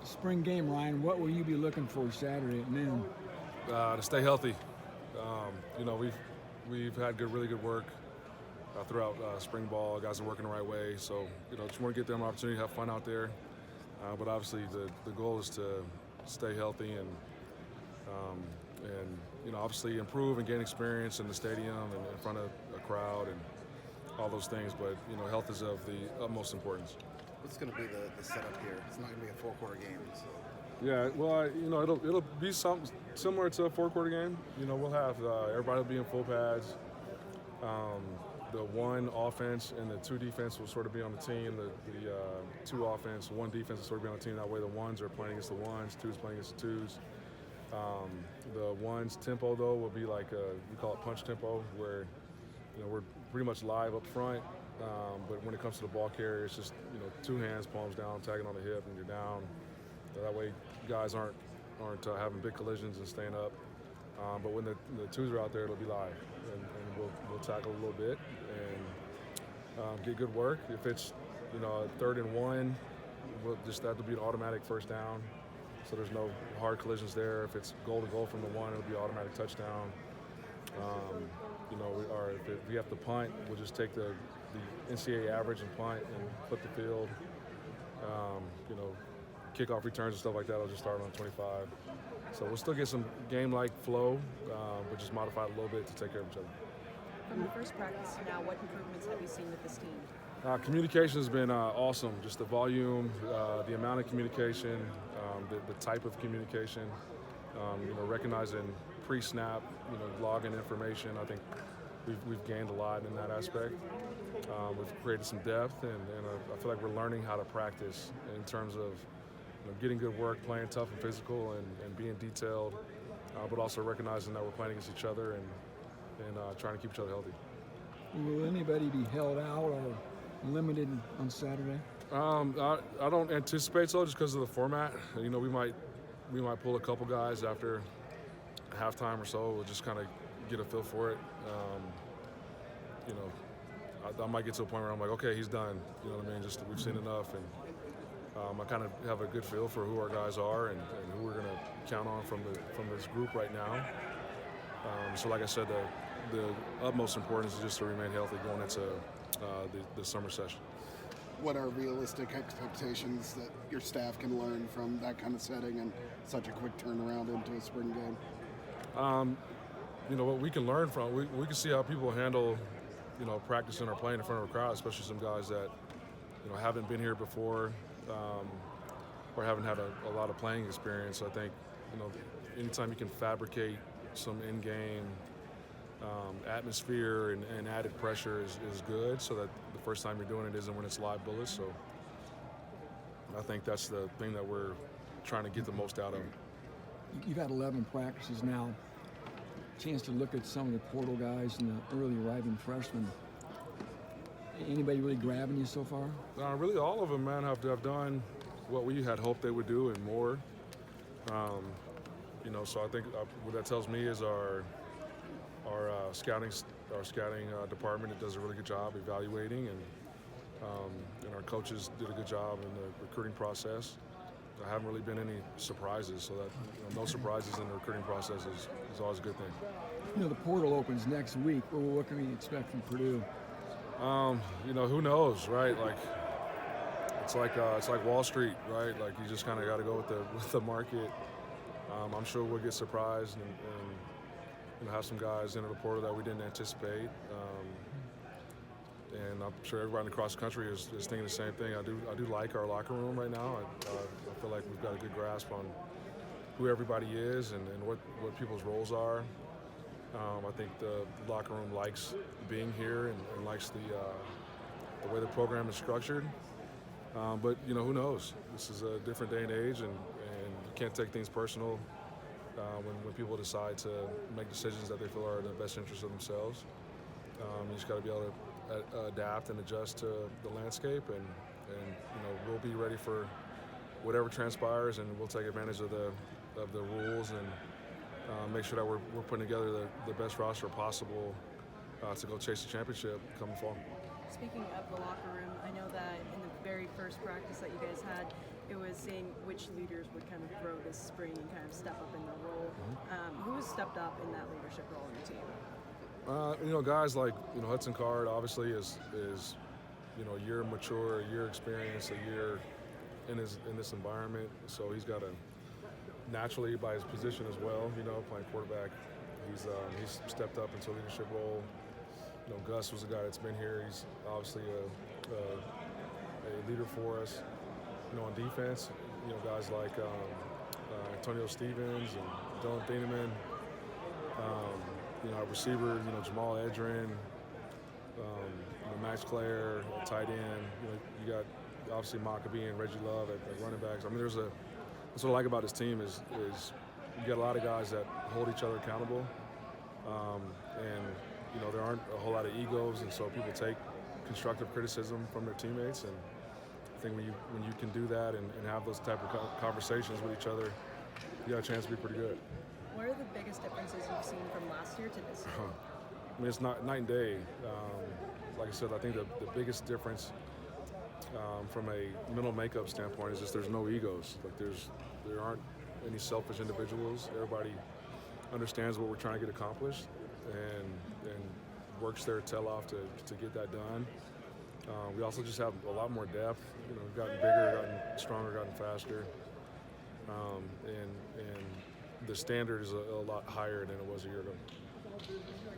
spring game, Ryan, what will you be looking for Saturday at noon? To stay healthy. We've had really good work throughout spring ball. Guys are working the right way, so just want to get them an opportunity to have fun out there. But obviously, the goal is to stay healthy and obviously improve and gain experience in the stadium and in front of a crowd and all those things. But health is of the utmost importance. What's going to be the setup here? It's not going to be a four-quarter game. So. Yeah, well, it'll be something similar to a four-quarter game. We'll have everybody will be in full pads. The one offense and the two defense will sort of be on the team. The two offense, one defense will sort of be on the team. That way the ones are playing against the ones, twos playing against the twos. The ones tempo, though, will be like we call it punch tempo, where we're pretty much live up front. But when it comes to the ball carrier, it's just two hands, palms down, tagging on the hip, and you're down. That way, guys aren't having big collisions and staying up. But when the twos are out there, it'll be live, and we'll tackle a little bit and get good work. If it's a 3rd and 1, that'll be an automatic first down. So there's no hard collisions there. If it's goal to goal from the 1, it'll be automatic touchdown. If we have to punt, we'll just take the NCAA average and punt and flip the field. Kickoff returns and stuff like that, I'll just start on 25. So we'll still get some game-like flow, but just modify it a little bit to take care of each other. From the first practice to now, what improvements have you seen with this team? Communication has been awesome. Just the volume, the amount of communication, the type of communication, recognizing pre-snap, logging information. I think we've gained a lot in that aspect. We've created some depth, and I feel like we're learning how to practice in terms of getting good work, playing tough and physical, and being detailed, but also recognizing that we're playing against each other and trying to keep each other healthy. Will anybody be held out or limited on Saturday? I don't anticipate so, just because of the format. We might pull a couple guys after halftime or so. We'll just kind of get a feel for it. I might get to a point where I'm like, okay, he's done. You know what I mean? Just we've seen enough, and I kind of have a good feel for who our guys are and who we're going to count on from this group right now. So like I said, the utmost importance is just to remain healthy going into the summer session. What are realistic expectations that your staff can learn from that kind of setting and such a quick turnaround into a spring game? What we can learn from, we can see how people handle, practicing or playing in front of a crowd, especially some guys that, haven't been here before or haven't had a lot of playing experience. So I think, anytime you can fabricate some in-game atmosphere and added pressure is good, so that the first time you're doing it isn't when it's live bullets. So I think that's the thing that we're trying to get the most out of. You've had 11 practices now. Chance to look at some of the portal guys and the early arriving freshmen. Anybody really grabbing you so far? Really, all of them, man, have done what we had hoped they would do and more. So I think what that tells me is our scouting department does a really good job evaluating, and our coaches did a good job in the recruiting process. There haven't really been any surprises, so that no surprises in the recruiting process is always a good thing. The portal opens next week. What can we expect from Purdue? Who knows, right? Like it's like Wall Street, right? Like you just kind of got to go with the market. I'm sure we'll get surprised and have some guys into the portal that we didn't anticipate. And I'm sure everybody across the country is thinking the same thing. I do like our locker room right now. I feel like we've got a good grasp on who everybody is and what people's roles are. I think the locker room likes being here and likes the way the program is structured. But who knows? This is a different day and age, and you can't take things personal when people decide to make decisions that they feel are in the best interest of themselves. You just got to be able to adapt and adjust to the landscape, and we'll be ready for whatever transpires, and we'll take advantage of the rules and make sure that we're putting together the best roster possible to go chase the championship come fall. Speaking of the locker room, I know that in the very first practice that you guys had, it was seeing which leaders would kind of grow this spring and kind of step up in their role. Who has stepped up in that leadership role in your team? Guys like Hudson Card obviously is a year mature, a year experience, a year in this environment. So he's got to naturally by his position as well. Playing quarterback, he's stepped up into a leadership role. Gus was a guy that's been here. He's obviously a leader for us. On defense, guys like Antonio Stevens and Dylan Thieneman. Our receiver, Jamal Edrin, Max Clare, tight end. You got obviously Maccabee and Reggie Love at running backs. I mean, that's what I like about this team is you got a lot of guys that hold each other accountable, and there aren't a whole lot of egos, and so people take constructive criticism from their teammates. And I think when you can do that and have those type of conversations with each other, you got a chance to be pretty good. What are the biggest differences you've seen from last year to this year? I mean, it's night and day. Like I said, I think the biggest difference from a mental makeup standpoint is just there's no egos. Like there aren't any selfish individuals. Everybody understands what we're trying to get accomplished and works their tail off to get that done. We also just have a lot more depth. We've gotten bigger, gotten stronger, gotten faster, and the standard is a lot higher than it was a year ago.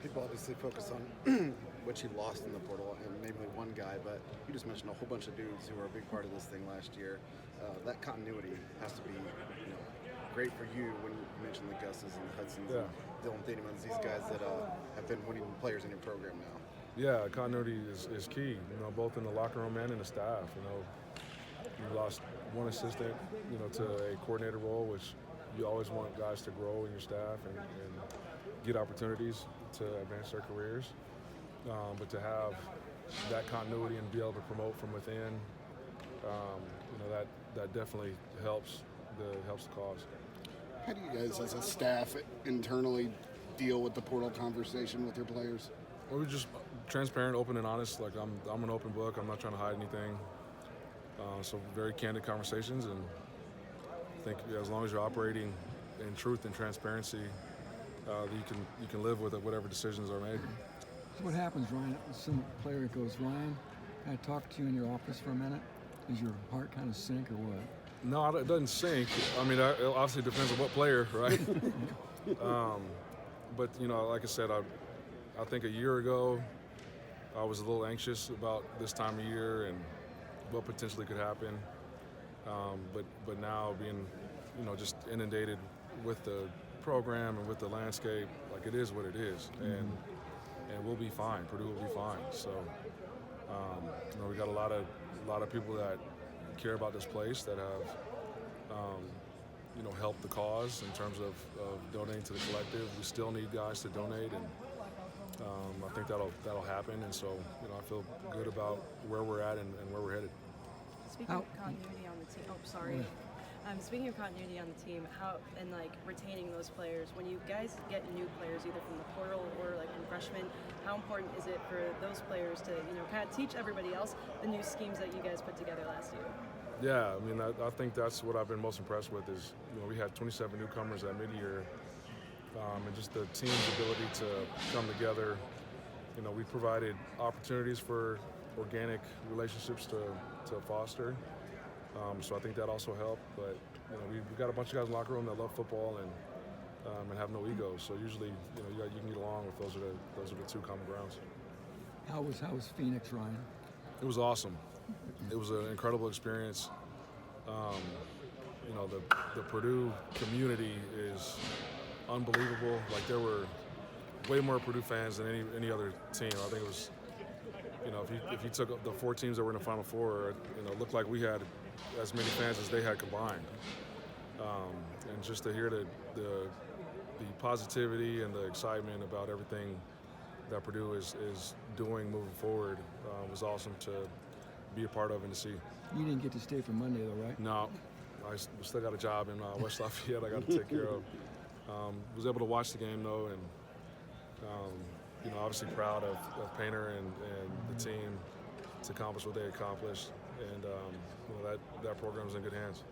People obviously focus on what you lost in the portal and namely one guy, but you just mentioned a whole bunch of dudes who were a big part of this thing last year. That continuity has to be great for you when you mentioned the Gus's and the Hudsons and Dylan Thienemans, these guys that have been winning players in your program now. Yeah, continuity is key, both in the locker room and in the staff. You lost one assistant, to a coordinator role, which you always want guys to grow in your staff and get opportunities to advance their careers. But to have that continuity and be able to promote from within, that definitely helps the cause. How do you guys as a staff internally deal with the portal conversation with your players? Well, we're just transparent, open, and honest. Like I'm an open book. I'm not trying to hide anything. So very candid conversations, and I think as long as you're operating in truth and transparency, you can live with it, whatever decisions are made. So what happens, Ryan? Some player goes, Ryan, can I talk to you in your office for a minute? Does your heart kind of sink or what? No, it doesn't sink. I mean, it obviously depends on what player, right? But like I said, I think a year ago, I was a little anxious about this time of year and what potentially could happen. But now being, just inundated with the program and with the landscape, like it is what it is, and we'll be fine. Purdue will be fine. So, we got a lot of people that care about this place that have, helped the cause in terms of donating to the collective. We still need guys to donate, and I think that'll happen. And so, I feel good about where we're at and where we're headed. Speaking of continuity on the team, speaking of continuity on the team, how and retaining those players, when you guys get new players either from the portal or from freshmen, how important is it for those players to kind of teach everybody else the new schemes that you guys put together last year? Yeah, I mean, I think that's what I've been most impressed with is we had 27 newcomers at mid-year, and just the team's ability to come together. We provided opportunities for organic relationships to foster. So I think that also helped. But we've got a bunch of guys in the locker room that love football and have no ego. So usually you can get along with those are the two common grounds. How was Phoenix, Ryan? It was awesome. It was an incredible experience. The Purdue community is unbelievable. Like there were way more Purdue fans than any other team. I think it was. If you took the 4 teams that were in the Final Four, it looked like we had as many fans as they had combined. And just to hear the positivity and the excitement about everything that Purdue is doing moving forward was awesome to be a part of and to see. You didn't get to stay for Monday, though, right? No, I still got a job in West Lafayette I got to take care of. Was able to watch the game, though, and obviously proud of Painter and the team to accomplish what they accomplished. and that program's in good hands.